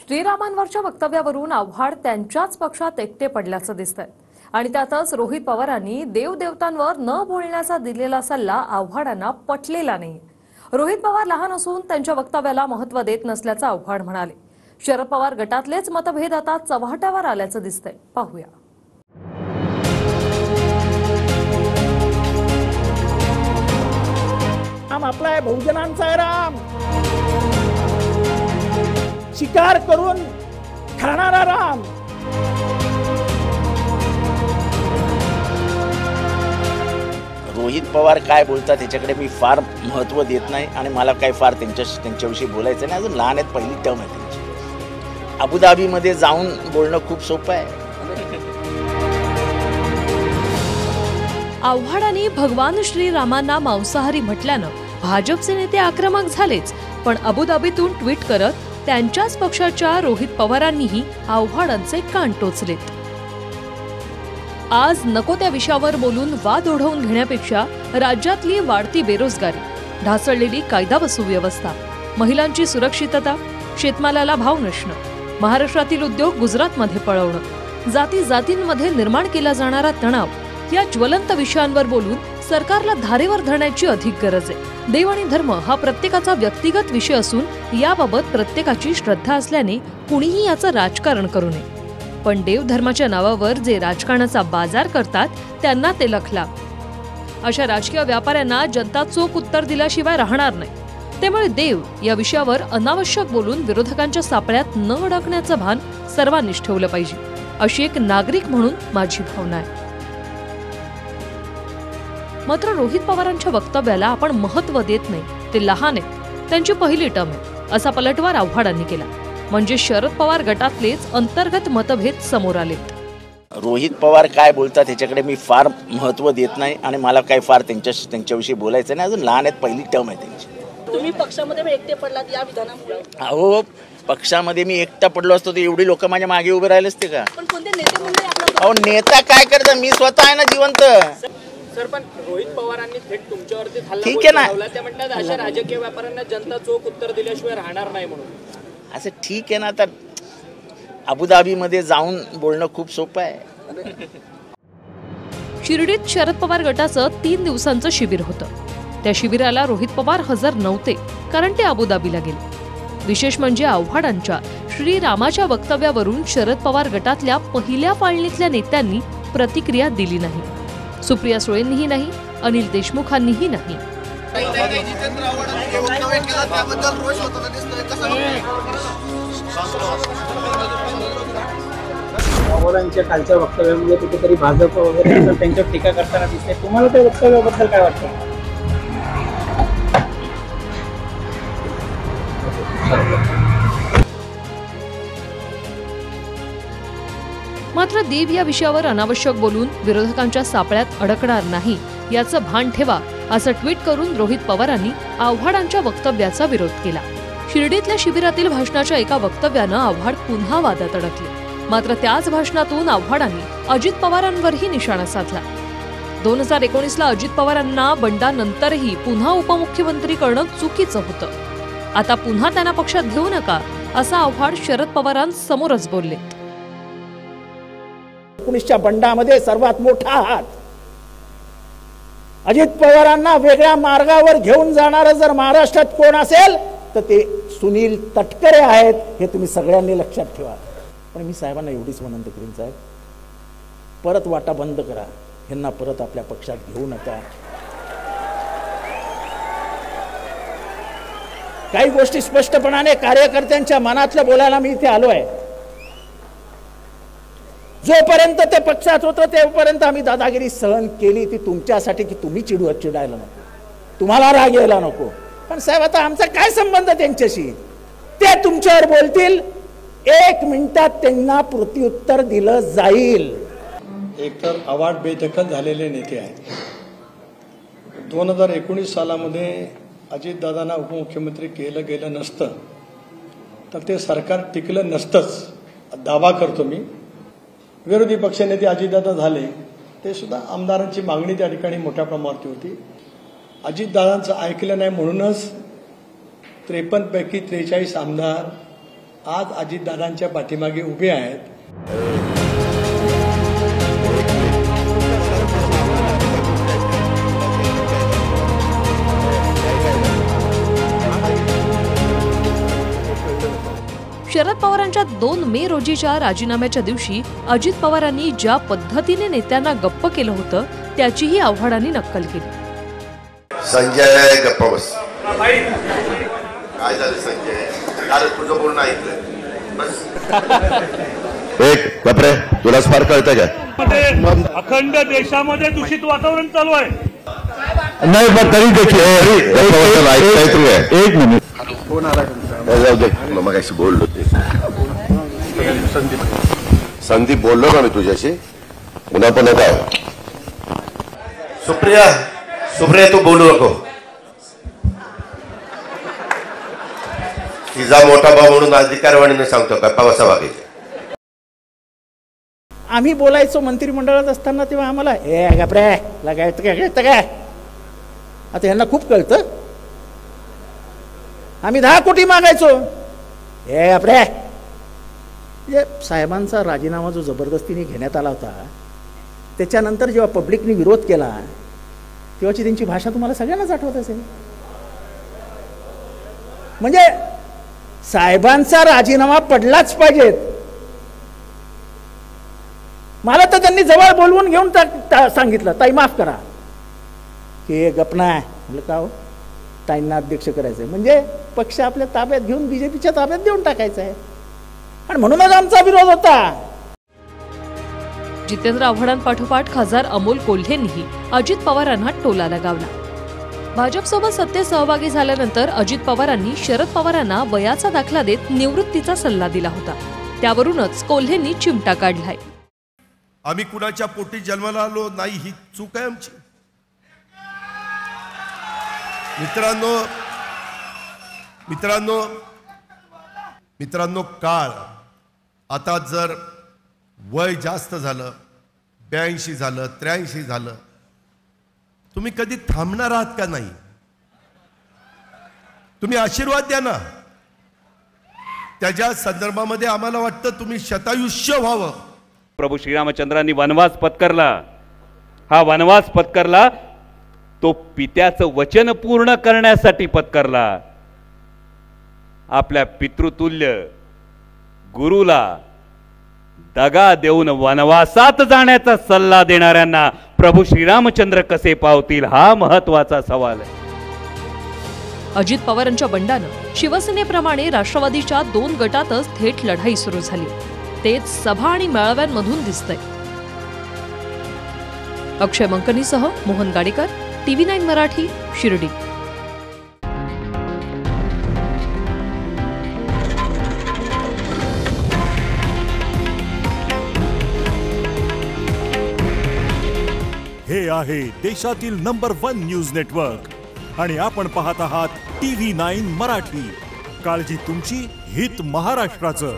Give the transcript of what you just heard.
श्रीरामांवरच्या वक्तव्यावरून आव्हाड त्यांच्याच पक्षात एकटे पडल्याचं दिसतंय आणि त्यातच रोहित पवारांनी देवदेवतांवर न बोलण्याचा दिलेला सल्ला आव्हाडांना पटलेला नाही। रोहित पवार लहान असून त्यांच्या वक्तव्याला महत्त्व देत नसल्याचं आव्हाड म्हणाले। शरद पवार गटातलेच मतभेद आता चव्हाट्यावर आल्याचं दिसतंय, पाहूया। राम आपला आहे, बहुजनांचा आहे राम, शिकार करून खाणारा राम। रोहित पवार काय बोलतात त्याच्याकडे मी फार महत्त्व देत नाही आणि मला काय फार त्यांच्याविषयी बोलायचं नाही। अजून लहान आहेत, पहिली टर्म आहे त्यांची। अबुधाबीमध्ये जाऊन बोलणं खूप सोपं आहे। आव्हाडांनी भगवान श्रीरामांना मांसाहारी म्हटल्यानं भाजपचे नेते आक्रमक झालेच, पण अबुधाबीतून ट्विट करत त्यांच्याच पक्षाच्या रोहित पवारांनीही आव्हाडांचे कान टोचलेत। आज नको त्या विषयावर बोलून वाद ओढवून घेण्यापेक्षा राज्यातली वाढती बेरोजगारी, ढासळलेली कायदा व सुव्यवस्था, महिलांची सुरक्षितता, शेतमालाला भाव नसणं, महाराष्ट्रातील उद्योग गुजरातमध्ये पळवणं, जाती जातींमध्ये निर्माण केला जाणारा तणाव या ज्वलंत विषयांवर बोलून सरकारला धारेवर धरण्याची अधिक गरज आहे। देव आणि धर्म हा प्रत्येकाचा व्यक्तिगत विषय असून याबाबत प्रत्येकाची श्रद्धा असल्याने कुणीही याचं राजकारण करू नये, पण देव धर्माच्या नावावर जे राजकारणाचा बाजार करतात त्यांना ते लखला। अशा राजकीय व्यापाऱ्यांना जनता चोख उत्तर दिल्याशिवाय राहणार नाही। त्यामुळे देव या विषयावर अनावश्यक बोलून विरोधकांच्या सापळ्यात न अडकण्याचं भान सर्वांनीच ठेवलं पाहिजे, अशी एक नागरिक म्हणून माझी भावना आहे। मात्र रोहित पवारांच्या वक्तव्याला आपण महत्त्व देत नाही, ते लहान आहेत, त्यांची पहिली टर्म आहे, असा पलटवार आव्हाडांनी केला। म्हणजे शरद पवार गटातलेच अंतर्गत मतभेद समोर आलेत। रोहित पवार काय बोलतात त्याच्याकडे मी फार महत्त्व देत नाही आणि मला काय फार त्यांच्याविषयी बोलायचं नाही। अजून लहान आहेत, पहिली टर्म आहे त्यांची। तुम्ही पक्षामध्ये एकटे पडलात या विधानामुळे? अहो, पक्षामध्ये मी एकटा पडलो असतो तर एवढी लोक माझ्या मागे उभे राहिले असते का? पण कोणते नेते मंडळी? अहो, नेता काय करतात, मी स्वतः आहे ना जिवंत। सर, पण रोहित पवारांनी थेट तुमच्यावरती ठीक आहे ना, ते म्हणतात अशा राजकीय व्यापाऱ्यांना जनता चोख उत्तर दिल्याशिवाय राहणार नाही म्हणून। असं ठीक आहे ना, तर अबुधाबीमध्ये जाऊन बोलणं खूप सोपं आहे। शिर्डीत शरद पवार गटाचं 3 दिवसांचं शिबिर होतं। त्या शिबिराला रोहित पवार हजर नव्हते, कारण ते अबुधाबीला गेले। विशेष म्हणजे आव्हाडांच्या श्रीरामाच्या वक्तव्यावरून शरद पवार गटातल्या पहिल्या पाळणीतल्या नेत्यांनी प्रतिक्रिया दिली नाही। सुप्रिया सुळेंनीही नाही, अनिल देशमुखांनीही नाही। पवारांच्या कालच्या वक्तव्यामुळे कुठेतरी भाजप वगैरे त्यांच्यावर टीका करताना दिसते। तुम्हाला त्या वक्तव्याबद्दल काय वाटतं? मात्र देव या विषयावर अनावश्यक बोलून विरोधकांच्या सापळ्यात अडकणार नाही याचं भान ठेवा, असं ट्विट करून रोहित पवारांनी आव्हाडांच्या वक्तव्याचा विरोध केला। शिर्डीतल्या शिबिरातील भाषणाच्या एका वक्तव्यानं आव्हाड पुन्हा वादात अडकले। मात्र त्याच भाषणातून आव्हाडांनी अजित पवारांवरही निशाणा साधला। 2019ला अजित पवारांना बंडानंतरही पुन्हा उपमुख्यमंत्री करणं चुकीचं होतं। आता पुन्हा त्यांना पक्षात घेऊ नका, असं आव्हाड शरद पवारांसमोरच बोलले। 19च्या बंडामध्ये सर्वात मोठा हात अजित पवारांना वेगळ्या मार्गावर घेऊन जाणारं जर महाराष्ट्रात कोण असेल तर ते सुनील तटकरे आहेत, हे तुम्ही सगळ्यांनी लक्षात ठेवा। पण मी साहेबांना एवढीच विनंती करीन, साहेब परत वाटा बंद करा, ह्यांना परत आपल्या पक्षात घेऊ नका। काही गोष्टी स्पष्टपणाने कार्यकर्त्यांच्या मनातलं बोलायला मी इथे आलो आहे। जोपर्यंत ते पक्षात होतं तेपर्यंत आम्ही दादागिरी सहन केली, ती तुमच्यासाठी की तुम्ही चिडायला नको, तुम्हाला राग यायला नको। पण साहेब आता आमचा काय संबंध त्यांच्याशी? ते तुमच्यावर बोलतील, 1 मिनिटात त्यांना प्रत्युत्तर दिलं जाईल। एकतर आव्हाड बेदखल झालेले नेते आहेत। 2019 सालामध्ये अजितदादांना उपमुख्यमंत्री केलं गेलं नसतं तर ते सरकार टिकलं नसतंच, दावा करतो मी। विरोधी पक्षनेते अजितदादा झाले, ते सुद्धा आमदारांची मागणी त्या ठिकाणी मोठ्या प्रमाणावरती होती। अजितदादांचं ऐकलं नाही म्हणूनच 53 पैकी 43 आमदार आज अजितदादांच्या पाठीमागे उभे आहेत. शरद पवारांच्या 2 मे रोजीच्या राजीनाम्याच्या दिवशी अजित पवारांनी ज्या पद्धतीने नेत्यांना गप्प केलं होतं त्याचीही आव्हाडांनी नक्कल केली. संजय गप्प बस. काय झालं संजय? काल तुझं बोलणं ऐकलं बस. एक गप्रे, तुलाच फार कळतं का? अखंड देशामध्ये दूषित वातावरण चालू आहे. नाही पण तरी देखील एक मिनिट फोन आला जाऊ दे. मग अशी बोललो ते संदीप बोललो ना मी तुझ्याशी. पुन्हा पण काय सुप्रिया तू बोलू नको. तिचा मोठा भाऊ म्हणून अधिकारवाणीने सांगतो का पावसा वागायचे. आम्ही बोलायचो मंत्रिमंडळात असताना तेव्हा आम्हाला ए गप्रे लगायचं काय कळतं काय. आता यांना खूप कळतं. आम्ही 10 कोटी मागायचो. ए गप्रे. म्हणजे साहेबांचा राजीनामा जो जबरदस्तीने घेण्यात आला होता त्याच्यानंतर जेव्हा पब्लिकने विरोध केला तेव्हाची त्यांची भाषा तुम्हाला सगळ्यांनाच आठवत असेल. म्हणजे साहेबांचा राजीनामा पडलाच पाहिजेत. मला तर त्यांनी जवळ बोलवून घेऊन सांगितलं ताई माफ करा की गपना म्हटलं का हो ताईंना अध्यक्ष करायचंय म्हणजे पक्ष आपल्या ताब्यात घेऊन बीजेपीच्या ताब्यात देऊन टाकायचं आहे. आणि म्हणूनच आमचा विरोध होता. जितेंद्र आव्हाडांपाठोपाठ खासदार अमोल कोल्हेंनीही अजित पवारांना टोला लगावला. भाजपसोबत सत्तेत सहभागी झाल्यानंतर अजित पवारांनी शरद पवारांना वयाचा दाखला देत निवृत्तीचा सल्ला दिला होता. त्यावरूनच कोल्हेंनी चिमटा काढलाय. आम्ही कुणाच्या पोटी जन्माला आलो नाही ही चूक आहे आमची. मित्रांनो काळ आता जर वय जास्त झालं 82 झालं 83 झालं तुम्ही कधी थांबणार आहात का नाही? तुम्ही आशीर्वाद द्या ना. त्याच्या संदर्भामध्ये आम्हाला वाटतं तुम्ही शतायुष्य व्हावं. प्रभू श्रीरामचंद्रांनी वनवास पत्करला. हा वनवास पत्करला तो पित्याचं वचन पूर्ण करण्यासाठी पत्करला. आपल्या पितृतुल्य गुरुला दगा देऊन वनवासात जाण्याचा सल्ला देणाऱ्यांना प्रभू श्रीरामचंद्र कसे पावतील हा महत्वाचा सवाल आहे. अजित पवारांच्या बंडानं शिवसेनेप्रमाणे राष्ट्रवादीच्या 2 गटातच थेट लढाई सुरू झाली. तेच सभा आणि मेळाव्यांमधून दिसतंय. अक्षय मंकनीसह मोहन गाडेकर, TV9 मराठी, शिर्डी. हे आहे देशातील नंबर 1 न्यूज नेटवर्क आणि आपण पाहत आहात TV9 मराठी. काळजी तुमची, हित महाराष्ट्राचं.